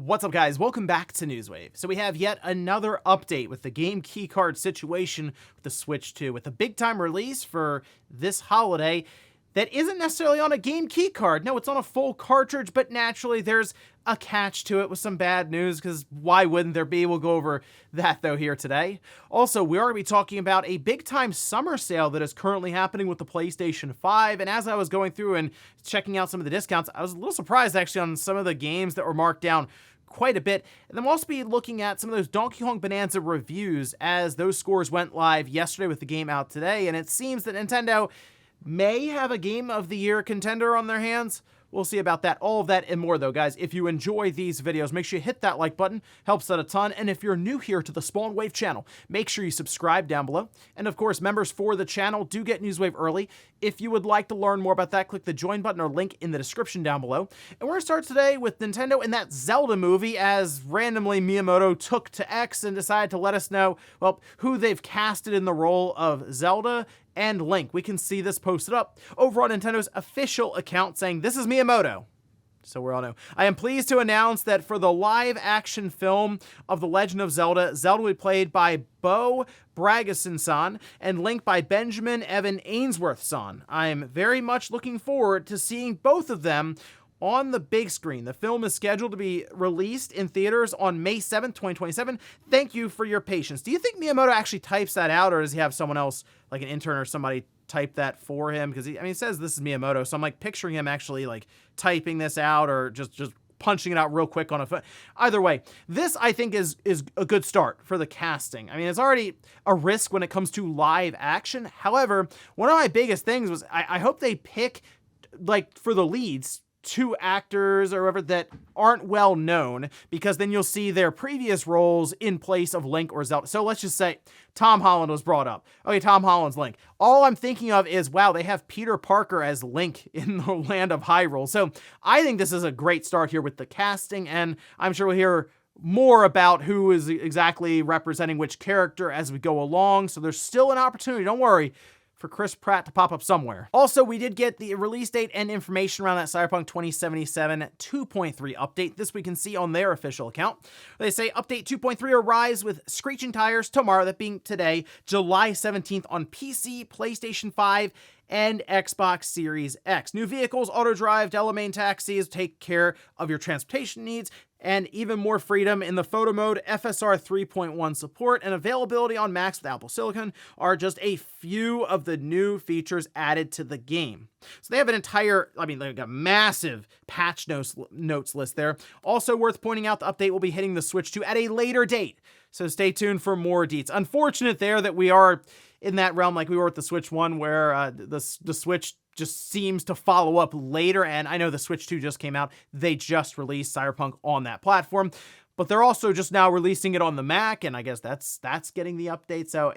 What's up, guys? Welcome back to Newswave. So we have yet another update with the game keycard situation with the Switch 2, with a big-time release for this holiday that isn't necessarily on a game keycard. No, it's on a full cartridge, but naturally there's a catch to it with some bad news, because why wouldn't there be? We'll go over that, though, here today. Also, we are going to be talking about a big-time summer sale that is currently happening with the PlayStation 5, and as I was going through and checking out some of the discounts, I was a little surprised, actually, on some of the games that were marked down quite a bit. And then we'll also be looking at some of those Kong Bananza reviews, as those scores went live yesterday with the game out today, and it seems that Nintendo may have a Game of the Year contender on their hands. We'll see about that. All of that and more, though, guys. If you enjoy these videos, make sure you hit that like button. Helps out a ton. And if you're new here to the Spawn Wave channel, make sure you subscribe down below. And of course, members for the channel do get Newswave early. If you would like to learn more about that, click the join button or link in the description down below. And we're going to start today with Nintendo and that Zelda movie, as randomly Miyamoto took to X and decided to let us know, well, who they've casted in the role of Zelda and Link. We can see this posted up over on Nintendo's official account saying, "This is Miyamoto." So we all know. I am pleased to announce that for the live-action film of The Legend of Zelda, Zelda will be played by Bo Bragason-san and Link by Benjamin Evan Ainsworth-san. I am very much looking forward to seeing both of them on the big screen. The film is scheduled to be released in theaters on May 7th, 2027. Thank you for your patience. Do you think Miyamoto actually types that out, or does he have someone else, like an intern or somebody, type that for him? Because he says this is Miyamoto, so I'm like picturing him actually like typing this out, or just punching it out real quick on a phone. Either way, this I think is a good start for the casting. I mean, it's already a risk when it comes to live action. However, one of my biggest things was I hope they pick, like, for the leads, two actors or whatever that aren't well known, because then you'll see their previous roles in place of Link or Zelda. So let's just say Tom Holland was brought up. Okay, Tom Holland's Link. All I'm thinking of is, wow, they have Peter Parker as Link in the land of Hyrule. So I think this is a great start here with the casting, and I'm sure we'll hear more about who is exactly representing which character as we go along. So there's still an opportunity, don't worry, for Chris Pratt to pop up somewhere. Also, we did get the release date and information around that Cyberpunk 2077 2.3 update. This we can see on their official account. They say update 2.3 arrives with screeching tires tomorrow, that being today, July 17th on PC, PlayStation 5, and Xbox Series X. New vehicles, auto-drive, Delamain taxis take care of your transportation needs, and even more freedom in the photo mode. FSR 3.1 support and availability on Macs with Apple Silicon are just a few of the new features added to the game. So they have an entire, like a massive patch notes list there. Also worth pointing out, the update will be hitting the Switch 2 at a later date, so stay tuned for more deets. Unfortunate there that we are in that realm like we were with the Switch 1, where the Switch just seems to follow up later. And I know the Switch 2 just came out. They just released Cyberpunk on that platform, but they're also just now releasing it on the Mac, and I guess that's getting the update. So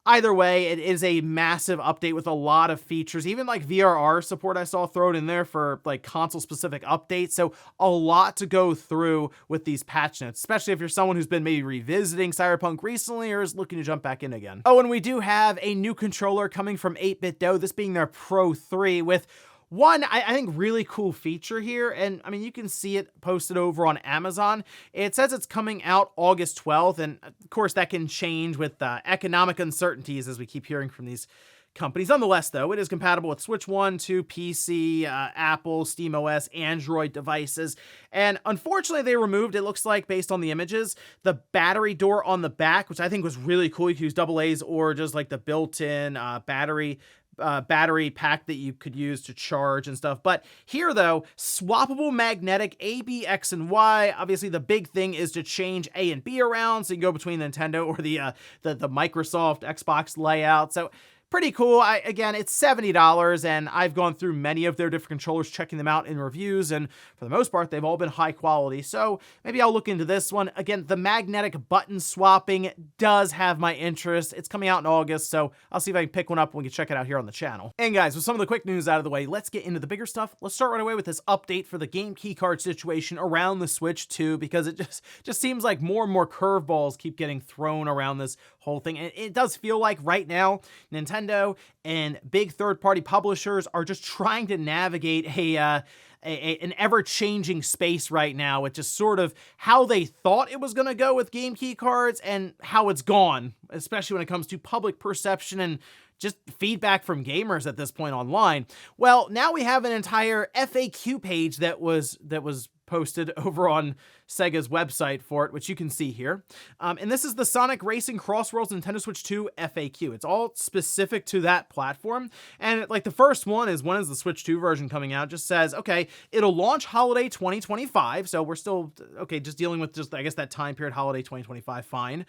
either way, it is a massive update with a lot of features, even like VRR support I saw thrown in there for like console specific updates. So a lot to go through with these patch notes, especially if you're someone who's been maybe revisiting Cyberpunk recently or is looking to jump back in again. Oh, and we do have a new controller coming from 8BitDo, this being their Pro 3, with one, I think, really cool feature here, and I mean, you can see it posted over on Amazon. It says it's coming out August 12th, and of course that can change with economic uncertainties, as we keep hearing from these companies. Nonetheless, though, it is compatible with Switch 1, 2, PC, Apple, SteamOS, Android devices, and unfortunately they removed, it looks like, based on the images, the battery door on the back, which I think was really cool. You could use AA's or just like the built-in battery pack that you could use to charge and stuff. But here, though, swappable magnetic A, B, X, and Y. Obviously, the big thing is to change A and B around, so you can go between Nintendo or the Microsoft Xbox layout. So pretty cool. Again, it's $70, and I've gone through many of their different controllers, checking them out in reviews, and for the most part, they've all been high quality. So maybe I'll look into this one. Again, the magnetic button swapping does have my interest. It's coming out in August, so I'll see if I can pick one up and we can check it out here on the channel. And guys, with some of the quick news out of the way, let's get into the bigger stuff. Let's start right away with this update for the game keycard situation around the Switch 2, because it just seems like more and more curveballs keep getting thrown around this whole thing. And it does feel like right now, Nintendo Nintendo and big third-party publishers are just trying to navigate an ever-changing space right now with just sort of how they thought it was going to go with game key cards and how it's gone, especially when it comes to public perception and just feedback from gamers at this point online. Well, now we have an entire FAQ page that was posted over on Sega's website for it, which you can see here. And this is the Sonic Racing Crossworlds Nintendo Switch 2 FAQ. It's all specific to that platform. And like the first one is, when is the Switch 2 version coming out? It just says, okay, it'll launch holiday 2025. So we're still, okay, just dealing with just, I guess, that time period, holiday 2025, fine.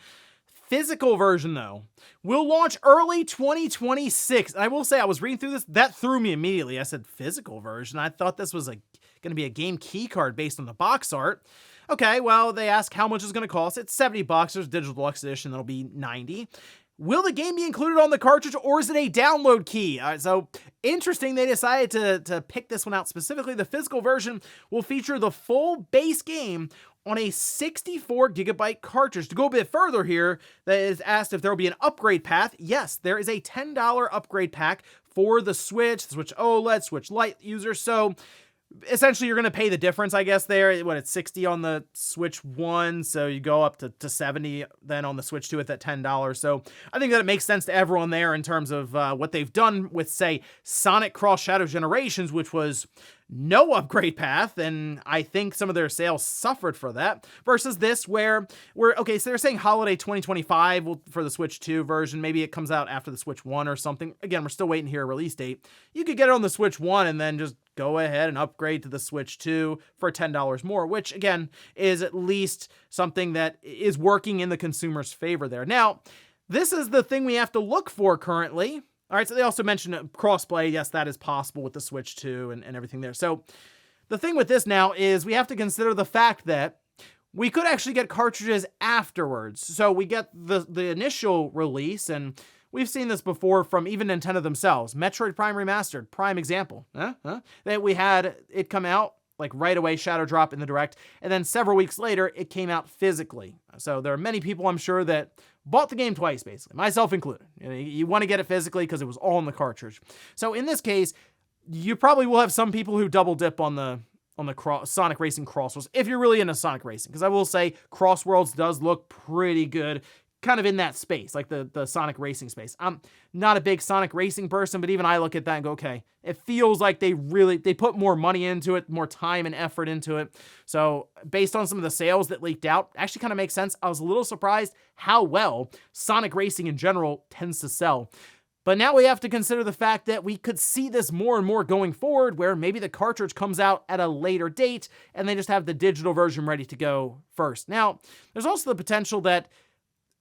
Physical version, though, will launch early 2026. And I will say, I was reading through this, that threw me immediately. I said, physical version? I thought this was going to be a game key card based on the box art. Okay, well, they ask how much it's going to cost. It's $70. There's digital deluxe edition that'll be $90. Will the game be included on the cartridge, or is it a download key? So interesting, they decided to pick this one out specifically. The physical version will feature the full base game on a 64 gigabyte cartridge. To go a bit further here, that is asked if there will be an upgrade path. Yes, there is a $10 upgrade pack for the Switch OLED, Switch Lite users. So essentially, you're going to pay the difference, I guess, there. It's 60 on the Switch 1, so you go up to 70 then on the Switch 2 at that $10. So I think that it makes sense to everyone there in terms of what they've done with, say, Sonic Cross Shadow Generations, which was no upgrade path, and I think some of their sales suffered for that, versus this where okay, so they're saying holiday 2025 for the Switch 2 version. Maybe it comes out after the Switch 1 or something. Again, we're still waiting to hear a release date. You could get it on the Switch 1 and then just go ahead and upgrade to the Switch 2 for $10 more, which again is at least something that is working in the consumer's favor there. Now, this is the thing we have to look for currently. All right, so they also mentioned crossplay. Yes, that is possible with the Switch 2 and everything there. So the thing with this now is we have to consider the fact that we could actually get cartridges afterwards. So we get the initial release, and we've seen this before from even Nintendo themselves. Metroid Prime Remastered, prime example. That we had it come out like right away, shadow drop in the Direct, and then several weeks later, it came out physically. So there are many people, I'm sure, that bought the game twice, basically, myself included. You want to get it physically because it was all in the cartridge. So in this case, you probably will have some people who double dip on the Sonic Racing Crossworlds, if you're really into Sonic Racing, because I will say Crossworlds does look pretty good, kind of in that space, like the Sonic Racing space. I'm not a big Sonic Racing person, but even I look at that and go, okay, it feels like they put more money into it, more time and effort into it. So based on some of the sales that leaked out, actually kind of makes sense. I was a little surprised how well Sonic Racing in general tends to sell. But now we have to consider the fact that we could see this more and more going forward, where maybe the cartridge comes out at a later date and they just have the digital version ready to go first. Now, there's also the potential that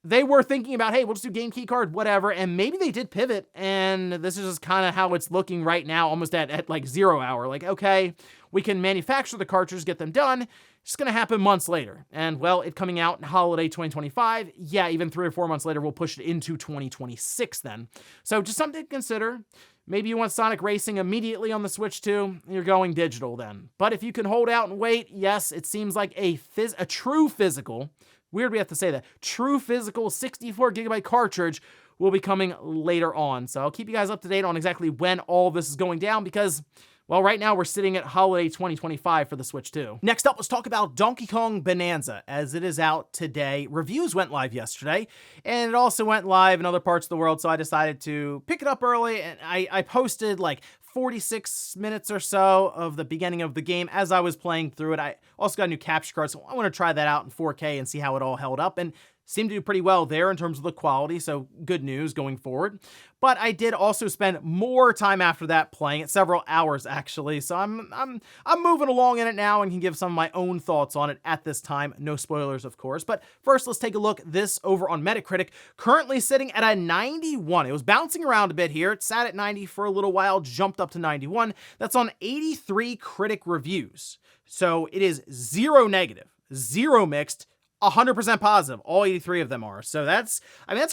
they were thinking about, hey, we'll just do game key card, whatever, and maybe they did pivot, and this is just kind of how it's looking right now, almost at like 0 hour. Like, okay, we can manufacture the cartridges, get them done. It's just going to happen months later. And, well, it coming out in holiday 2025, yeah, even 3 or 4 months later, we'll push it into 2026 then. So just something to consider. Maybe you want Sonic Racing immediately on the Switch 2, you're going digital then. But if you can hold out and wait, yes, it seems like a true physical, weird we have to say that, true physical 64 gigabyte cartridge will be coming later on. So I'll keep you guys up to date on exactly when all this is going down, because, well, right now we're sitting at holiday 2025 for the Switch 2. Next up, let's talk about Donkey Kong Bananza, as it is out today. Reviews went live yesterday, and it also went live in other parts of the world, so I decided to pick it up early, and I posted like 46 minutes or so of the beginning of the game as I was playing through it. I also got a new capture card, so I want to try that out in 4K and see how it all held up, and seemed to do pretty well there in terms of the quality, so good news going forward. But I did also spend more time after that playing it, several hours actually, so I'm moving along in it now and can give some of my own thoughts on it at this time. No spoilers, of course. But first, let's take a look this over on Metacritic, currently sitting at a 91. It was bouncing around a bit here. It sat at 90 for a little while, jumped up to 91. That's on 83 critic reviews. So it is 0 negative, 0 mixed, 100% positive. All 83 of them are. So that's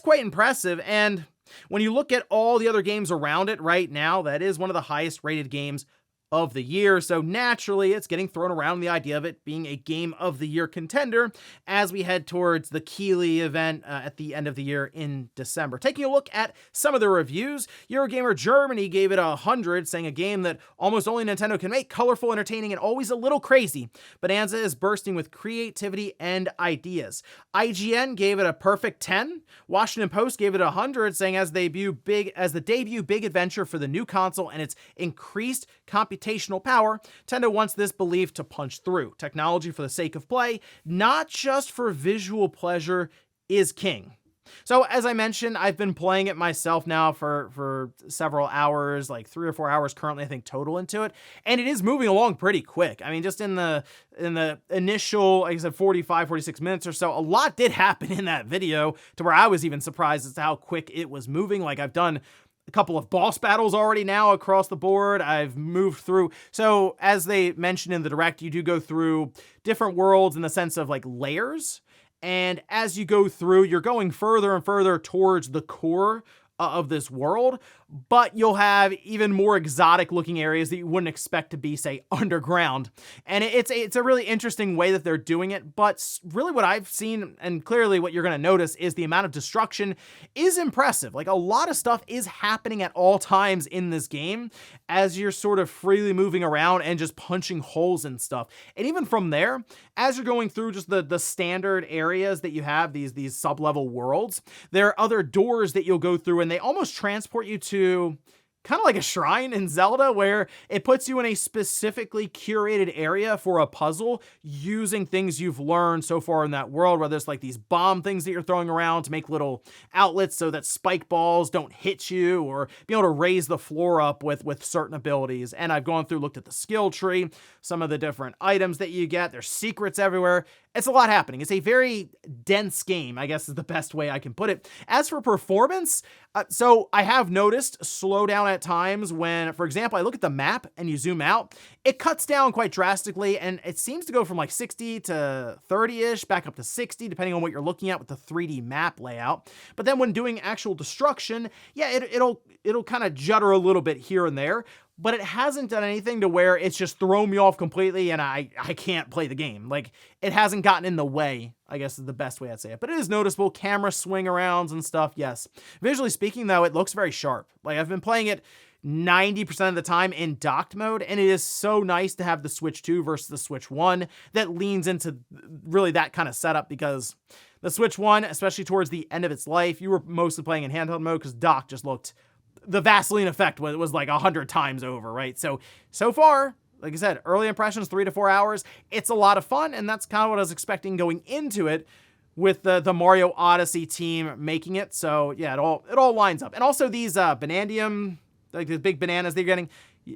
quite impressive. And when you look at all the other games around it right now, that is one of the highest rated games of the year. So naturally, it's getting thrown around the idea of it being a Game of the Year contender as we head towards the Keighley event at the end of the year in December. Taking a look at some of the reviews, Eurogamer Germany gave it 100, saying a game that almost only Nintendo can make, colorful, entertaining, and always a little crazy. Bonanza is bursting with creativity and ideas. IGN gave it a perfect 10. Washington Post gave it 100, saying as the debut big adventure for the new console and its increased computational power, Nintendo wants this belief to punch through. Technology for the sake of play, not just for visual pleasure, is king. So as I mentioned, I've been playing it myself now for several hours, like 3 or 4 hours currently, I think, total into it. And it is moving along pretty quick. I mean, just in the initial, like I said, 45, 46 minutes or so, a lot did happen in that video to where I was even surprised as to how quick it was moving. Like, I've done a couple of boss battles already now across the board. I've moved through. So as they mentioned in the direct, you do go through different worlds in the sense of like layers. And as you go through, you're going further and further towards the core of this world, but you'll have even more exotic looking areas that you wouldn't expect to be, say, underground. And it's a really interesting way that they're doing it, but really what I've seen, and clearly what you're going to notice, is the amount of destruction is impressive. Like, a lot of stuff is happening at all times in this game as you're sort of freely moving around and just punching holes and stuff. And even from there, as you're going through just the standard areas that you have, these sub-level worlds, there are other doors that you'll go through, and they almost transport you to kind of like a shrine in Zelda, where it puts you in a specifically curated area for a puzzle using things you've learned so far in that world, where there's like these bomb things that you're throwing around to make little outlets so that spike balls don't hit you, or be able to raise the floor up with certain abilities. And I've gone through, looked at the skill tree, some of the different items that you get. There's secrets everywhere. It's a lot happening. It's a very dense game, I guess is the best way I can put it. As for performance, so I have noticed slowdown at times when, for example, I look at the map and you zoom out, it cuts down quite drastically, and it seems to go from like 60 to 30-ish, back up to 60, depending on what you're looking at with the 3D map layout. But then when doing actual destruction, yeah, it'll kind of judder a little bit here and there, but it hasn't done anything to where it's just thrown me off completely and I can't play the game. Like, it hasn't gotten in the way, I guess is the best way I'd say it. But it is noticeable. Camera swing arounds and stuff, yes. Visually speaking, though, it looks very sharp. Like, I've been playing it 90% of the time in docked mode, and it is so nice to have the Switch 2 versus the Switch 1 that leans into really that kind of setup, because the Switch 1, especially towards the end of its life, you were mostly playing in handheld mode because dock just looked... the Vaseline effect was like 100 times over, right? So far, like I said, early impressions, 3 to 4 hours. It's a lot of fun, and that's kind of what I was expecting going into it with the Mario Odyssey team making it. So yeah, it all lines up. And also these Banandium, like the big bananas they're getting,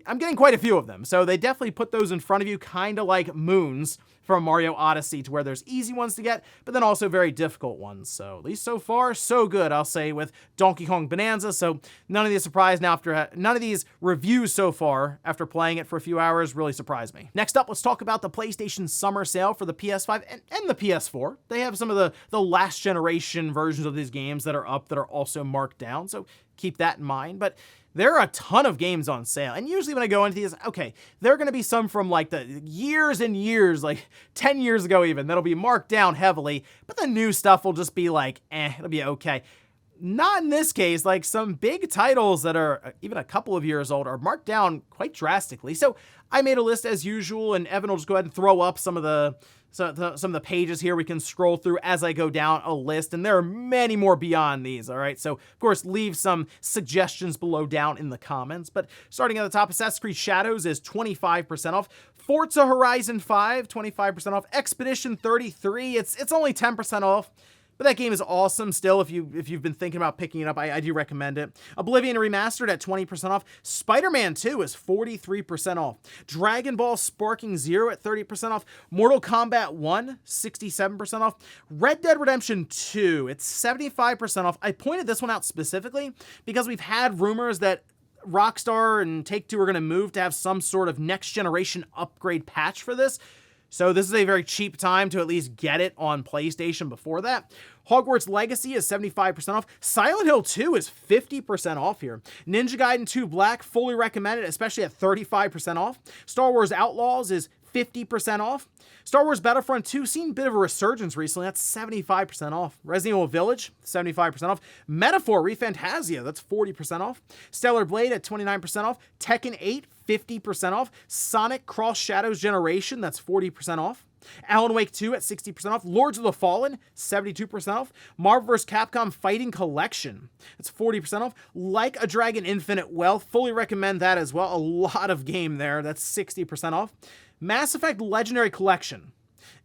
I'm getting quite a few of them. So they definitely put those in front of you, kind of like moons from Mario Odyssey, to where there's easy ones to get, but then also very difficult ones. So at least so far, so good, I'll say, with Donkey Kong Bananza. So none of these surprise now none of these reviews so far after playing it for a few hours really surprised me. Next up, let's talk about the PlayStation Summer Sale for the PS5 and the PS4. They have some of the last generation versions of these games that are up that are also marked down. So keep that in mind. But there are a ton of games on sale, and usually when I go into these, okay, there are going to be some from like the years and years, like 10 years ago even, that'll be marked down heavily, but the new stuff will just be like, it'll be okay. Not in this case. Like, some big titles that are even a couple of years old are marked down quite drastically. So I made a list as usual, and Evan will just go ahead and throw up some of the pages here we can scroll through as I go down a list, and there are many more beyond these, all right? So, of course, leave some suggestions below down in the comments. But starting at the top, Assassin's Creed Shadows is 25% off. Forza Horizon 5, 25% off. Expedition 33, it's only 10% off. But that game is awesome still. If you've been thinking about picking it up, I do recommend it. Oblivion Remastered at 20% off. Spider-Man 2 is 43% off. Dragon Ball Sparking Zero at 30% off. Mortal Kombat 1, 67% off. Red Dead Redemption 2, it's 75% off. I pointed this one out specifically because we've had rumors that Rockstar and Take-Two are going to move to have some sort of next generation upgrade patch for this. So this is a very cheap time to at least get it on PlayStation before that. Hogwarts Legacy is 75% off. Silent Hill 2 is 50% off here. Ninja Gaiden 2 Black, fully recommended, especially at 35% off. Star Wars Outlaws is 50% off. Star Wars Battlefront 2 seen a bit of a resurgence recently. That's 75% off. Resident Evil Village, 75% off. Metaphor ReFantasia, that's 40% off. Stellar Blade at 29% off. Tekken 8, 50% off. Sonic Cross Shadows Generation, that's 40% off. Alan Wake 2 at 60% off. Lords of the Fallen, 72% off. Marvel vs. Capcom Fighting Collection, that's 40% off. Like a Dragon Infinite Wealth, fully recommend that as well. A lot of game there, that's 60% off. Mass Effect Legendary Collection.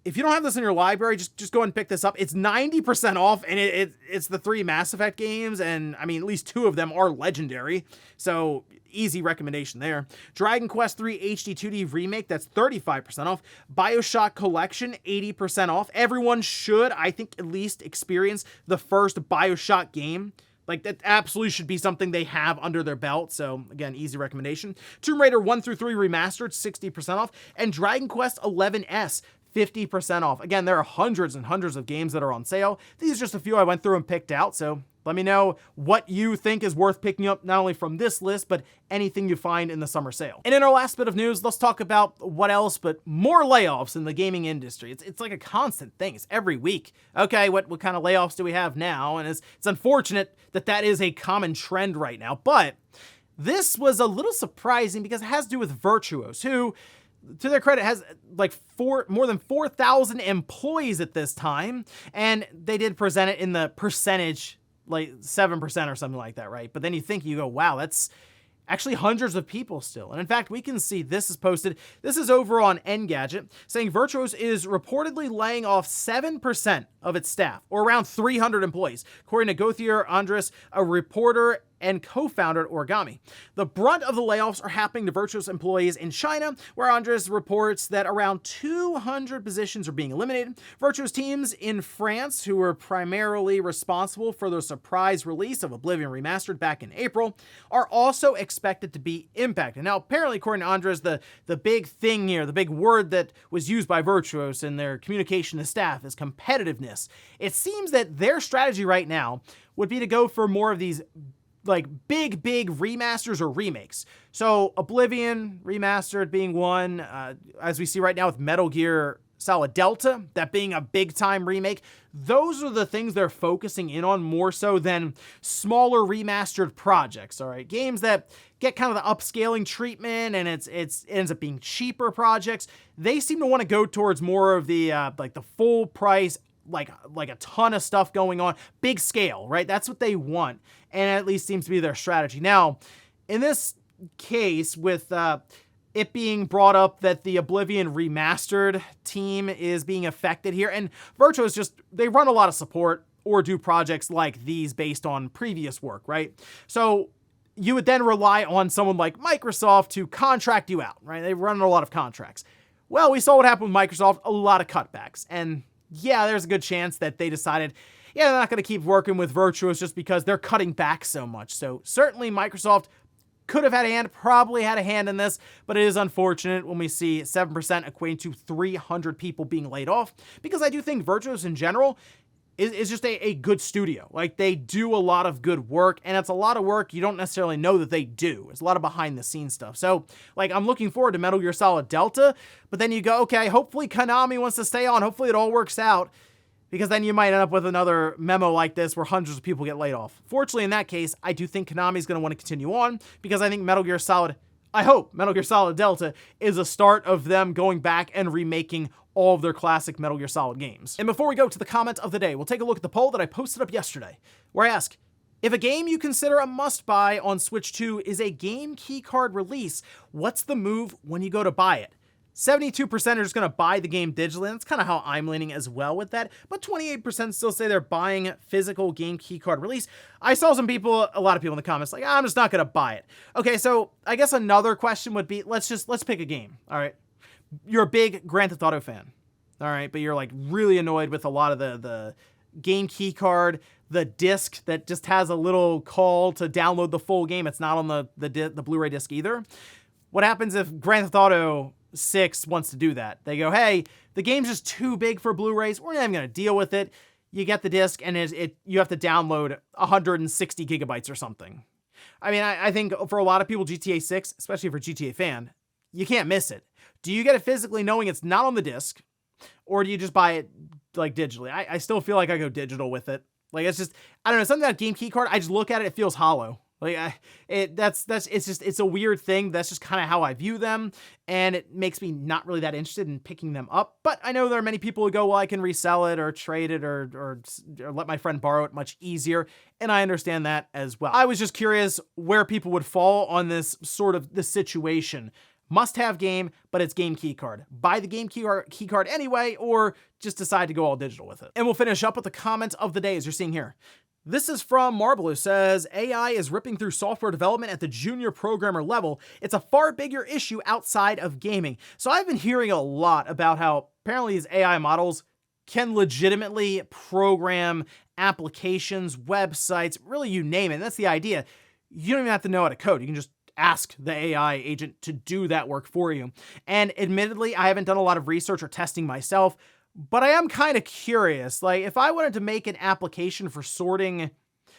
If you don't have this in your library, just go and pick this up. It's 90% off, and it's the 3 Mass Effect games, and I mean, at least 2 of them are legendary, so easy recommendation there. Dragon Quest III HD 2D Remake, that's 35% off. BioShock Collection, 80% off. Everyone should, I think, at least experience the first BioShock game. Like, that absolutely should be something they have under their belt. So, again, easy recommendation. Tomb Raider 1 through 3 Remastered, 60% off. And Dragon Quest 11S, 50% off. Again, there are hundreds and hundreds of games that are on sale. These are just a few I went through and picked out. So, let me know what you think is worth picking up, not only from this list, but anything you find in the summer sale. And in our last bit of news, let's talk about what else but more layoffs in the gaming industry. It's like a constant thing. It's every week. Okay, what kind of layoffs do we have now? And it's unfortunate that is a common trend right now. But this was a little surprising because it has to do with Virtuos, who, to their credit, has like more than 4,000 employees at this time. And they did present it in the percentage, like 7% or something like that, right? But then you go, wow, that's actually hundreds of people still. And in fact, we can see this is posted. This is over on Engadget, saying Virtuos is reportedly laying off 7% of its staff, or around 300 employees, according to Gauthier Andres, a reporter and co-founder at Origami. The brunt of the layoffs are happening to Virtuos employees in China, where Andres reports that around 200 positions are being eliminated. Virtuos teams in France, who were primarily responsible for the surprise release of Oblivion Remastered back in April, are also expected to be impacted. Now, apparently, according to Andres, the big thing here, the big word that was used by Virtuos in their communication to staff is competitiveness. It seems that their strategy right now would be to go for more of these like big remasters or remakes. So Oblivion Remastered being one, as we see right now with Metal Gear Solid Delta, that being a big time remake. Those are the things they're focusing in on more so than smaller remastered projects, all right? Games that get kind of the upscaling treatment and it ends up being cheaper projects. They seem to want to go towards more of the like the full price, like a ton of stuff going on, big scale, right? That's what they want, and at least seems to be their strategy. Now, in this case, with it being brought up that the Oblivion Remastered team is being affected here, and Virtuos they run a lot of support or do projects like these based on previous work, right? So you would then rely on someone like Microsoft to contract you out, right? They run a lot of contracts. Well, we saw what happened with Microsoft, a lot of cutbacks, and yeah, there's a good chance that they decided, yeah, they're not going to keep working with Virtuos just because they're cutting back so much. So certainly Microsoft could have had a hand, probably had a hand in this, but it is unfortunate when we see 7% equating to 300 people being laid off, because I do think Virtuos in general is just a good studio. Like, they do a lot of good work, and it's a lot of work you don't necessarily know that they do. It's a lot of behind the scenes stuff. So, like, I'm looking forward to Metal Gear Solid Delta, but then you go, okay, hopefully Konami wants to stay on. Hopefully it all works out, because then you might end up with another memo like this where hundreds of people get laid off. Fortunately, in that case, I do think Konami's going to want to continue on, because I think I hope Metal Gear Solid Delta is a start of them going back and remaking all of their classic Metal Gear Solid games. And before we go to the comment of the day, we'll take a look at the poll that I posted up yesterday, where I ask, if a game you consider a must-buy on Switch 2 is a game keycard release, what's the move when you go to buy it? 72% are just going to buy the game digitally. That's kind of how I'm leaning as well with that. But 28% still say they're buying physical game keycard release. I saw a lot of people in the comments like, I'm just not going to buy it. Okay, so I guess another question would be, let's pick a game, all right? You're a big Grand Theft Auto fan, all right? But you're like really annoyed with a lot of the game keycard, the disc that just has a little call to download the full game. It's not on the Blu-ray disc either. What happens if Grand Theft Auto 6 wants to do that. They go, hey, the game's just too big for Blu-rays. We're not even going to deal with it. You get the disc and you have to download 160 gigabytes or something. I mean, I think for a lot of people, GTA 6, especially for GTA fan, you can't miss it. Do you get it physically knowing it's not on the disc, or do you just buy it like digitally? I still feel like I go digital with it. Like, it's just, I don't know, something that game key card, I just look at it, it feels hollow. Like, it's a weird thing. That's just kind of how I view them, and it makes me not really that interested in picking them up. But I know there are many people who go, well, I can resell it or trade it or let my friend borrow it much easier, and I understand that as well. I was just curious where people would fall on this situation. Must-have game, but it's game key card. Buy the game key card anyway, or just decide to go all digital with it. And we'll finish up with the comment of the day, as you're seeing here. This is from Marble, who says, AI is ripping through software development at the junior programmer level. It's a far bigger issue outside of gaming. So I've been hearing a lot about how apparently these AI models can legitimately program applications, websites, really you name it. And that's the idea. You don't even have to know how to code. You can just ask the AI agent to do that work for you. And admittedly, I haven't done a lot of research or testing myself, but I am kind of curious. Like, if I wanted to make an application for sorting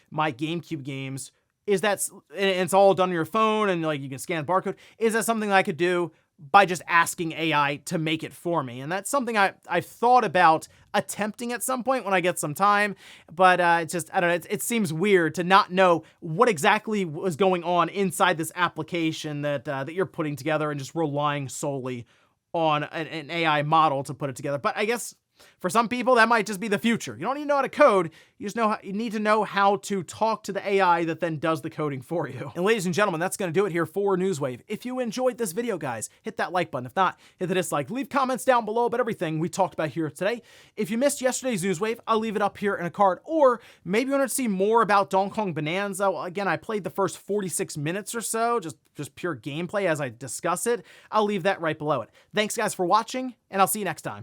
my GameCube games, and it's all done on your phone and like you can scan a barcode, is that something I could do by just asking AI to make it for me? And that's something I've thought about attempting at some point when I get some time, but it's just, I don't know, it seems weird to not know what exactly was going on inside this application that you're putting together and just relying solely on an AI model to put it together. But I guess for some people, that might just be the future. You don't even know how to code. You need to know how to talk to the AI that then does the coding for you. And ladies and gentlemen, that's going to do it here for Newswave. If you enjoyed this video, guys, hit that like button. If not, hit the dislike. Leave comments down below about everything we talked about here today. If you missed yesterday's Newswave, I'll leave it up here in a card. Or maybe you want to see more about Kong Bananza. Well, again, I played the first 46 minutes or so, just pure gameplay as I discuss it. I'll leave that right below it. Thanks, guys, for watching, and I'll see you next time.